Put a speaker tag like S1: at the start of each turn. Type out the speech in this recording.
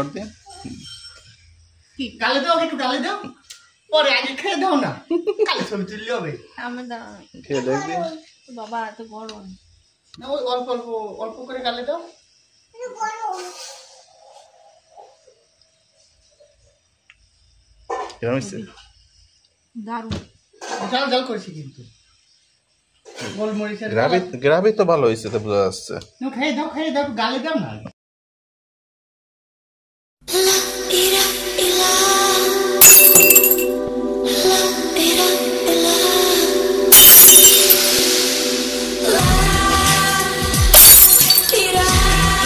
S1: কর দিয়ে
S2: কি গালে দাও, একটু গালে দাও, পরে আগে খেয়ে দাও না, কালে ছবি তুললে হবে।
S3: আমার দাও,
S1: খেয়ে দেখবি
S3: বাবা এত গরম
S2: না, ওই অল্প অল্প অল্প করে গালে দাও।
S1: কেমন হয়েছে?
S3: দারুণ।
S2: ঝাল ঝাল করেছি কিন্তু গোলমরিচের
S1: গ্রাভি তো ভালো হয়েছে, তো বোঝা যাচ্ছে।
S2: খেয়ে দাও, খেয়ে দাও, গালে দাও না।